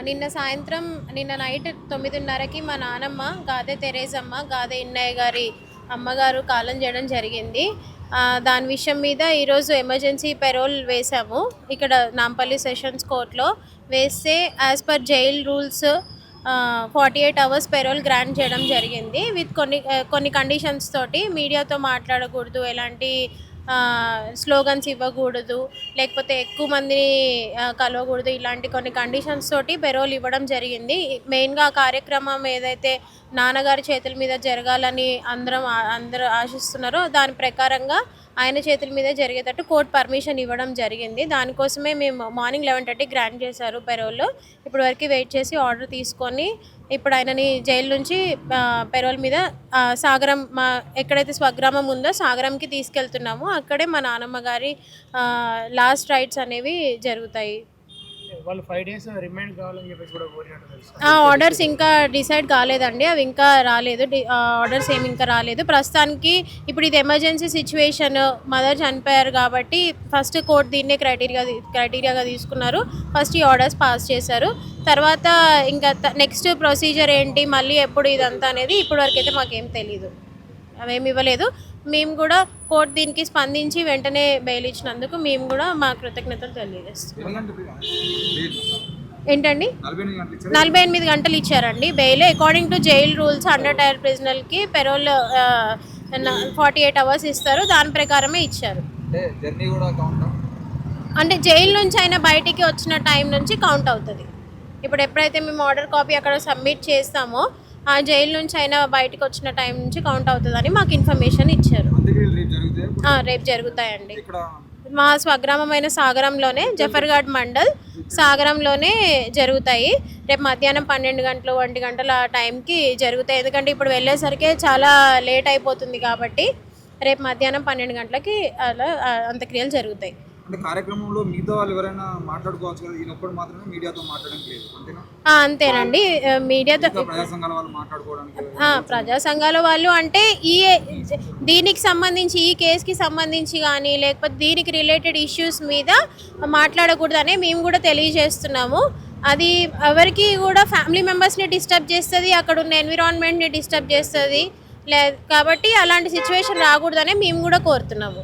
నిన్న సాయంత్రం నిన్న నైట్ 9:30కి మా నానమ్మ గాదె తెరేజమ్మ గాదె ఇన్నయ్య గారి అమ్మగారు కాలం చేయడం జరిగింది. దాని విషయం మీద ఈరోజు ఎమర్జెన్సీ పెరోల్ వేసాము ఇక్కడ నాంపల్లి సెషన్స్ కోర్టులో. వేస్తే as per jail rules 48 hours parole grant చేయడం జరిగింది విత్ కొన్ని కండిషన్స్ తోటి. మీడియాతో మాట్లాడకూడదు, ఎలాంటి స్లోగన్స్ ఇవ్వకూడదు, లేకపోతే ఎక్కువ మందిని కలవకూడదు, ఇలాంటి కొన్ని కండిషన్స్ తోటి పెరోల్ ఇవ్వడం జరిగింది. మెయిన్గా కార్యక్రమం ఏదైతే నాన్నగారి చేతుల మీద జరగాలని అందరూ ఆశిస్తున్నారో దాని ప్రకారంగా ఆయన చేతుల మీద జరిగేటట్టు కోర్టు పర్మిషన్ ఇవ్వడం జరిగింది. దానికోసమే మేము మార్నింగ్ 11:30 గ్రాంట్ చేశారు పెరోల్. ఇప్పుడు వరకు వెయిట్ చేసి ఆర్డర్ తీసుకొని ఇప్పుడు ఆయనని జైలు నుంచి పెరోల్ మీద సాగరం ఎక్కడైతే స్వగ్రామం ఉందో సాగరంకి తీసుకెళ్తున్నాము. అక్కడే మా నాన్నమ్మ గారి లాస్ట్ రైట్స్ అనేవి జరుగుతాయి. వాళ్ళు 5 days రిమైండ్ కావాలని చెప్పేసి కూడా కోరినట్టు తెలుసు. ఆర్డర్స్ ఇంకా డిసైడ్ కాలేదండి, అవి ఇంకా రాలేదు. ఆర్డర్స్ ఏమి ఇంకా రాలేదు ప్రస్తుతానికి. ఇప్పుడు ఇది ఎమర్జెన్సీ సిచ్యువేషన్, మదర్ చనిపోయారు కాబట్టి ఫస్ట్ కోర్టు దీన్నే క్రైటీరియాగా తీసుకున్నారు. ఫస్ట్ ఈ ఆర్డర్స్ పాస్ చేశారు. తర్వాత ఇంకా నెక్స్ట్ ప్రొసీజర్ ఏంటి, మళ్ళీ ఎప్పుడు ఇదంతా అనేది ఇప్పటివరకు అయితే మాకేం తెలీదు, అవేమి ఇవ్వలేదు. మేము కూడా కోర్టు దీనికి స్పందించి వెంటనే బెయిల్ ఇచ్చినందుకు మేము కూడా మా కృతజ్ఞతలు తెలియజేస్తాం. ఏంటండి 48 గంటలు ఇచ్చారండి bail. According to jail rules undertrial ప్రిజనర్కి పెరోల్ 48 అవర్స్ ఇస్తారు, దాని ప్రకారమే ఇచ్చారు. అంటే జైలు నుంచి అయినా బయటికి వచ్చిన టైం నుంచి కౌంట్ అవుతుంది. ఇప్పుడు ఎప్పుడైతే మేము ఆర్డర్ కాపీ అక్కడ సబ్మిట్ చేస్తామో ఆ జైలు నుంచి అయినా బయటకు వచ్చిన టైం నుంచి కౌంట్ అవుతుందని మాకు ఇన్ఫర్మేషన్ ఇచ్చారు. రేపు జరుగుతాయండి. మా స్వగ్రామమైన సాగరంలోనే, జఫర్ఘాట్ మండల్ సాగరంలోనే జరుగుతాయి. రేపు మధ్యాహ్నం 12 గంటలు 1 గంటల టైంకి జరుగుతాయి. ఎందుకంటే ఇప్పుడు వెళ్ళేసరికి చాలా లేట్ అయిపోతుంది కాబట్టి రేపు మధ్యాహ్నం 12 గంటలకి అలా అంత్యక్రియలు జరుగుతాయి. అంటే కార్యక్రమంలో మిగతా వాళ్ళు ఎవరైనా మాట్లాడుకోవచ్చు కదా, ఈయనొక్కడు మాత్రమే మీడియాతో మాట్లాడడానికి లేదు అంతేనా? అంతేనండి. మీడియాతో ప్రజా సంఘాల వాళ్ళు మాట్లాడుకోవడానికి, ప్రజా సంఘాల వాళ్ళు అంటే దీనికి సంబంధించి ఈ కేసుకి సంబంధించి కానీ లేకపోతే దీనికి రిలేటెడ్ ఇష్యూస్ మీద మాట్లాడకూడదనే మేము కూడా తెలియజేస్తున్నాము. అది ఎవరికి కూడా ఫ్యామిలీ మెంబర్స్ని డిస్టర్బ్ చేస్తుంది, అక్కడ ఉన్న ఎన్విరాన్మెంట్ని డిస్టర్బ్ చేస్తుంది కాబట్టి అలాంటి సిచ్యువేషన్ రాకూడదనే మేము కూడా కోరుతున్నాము.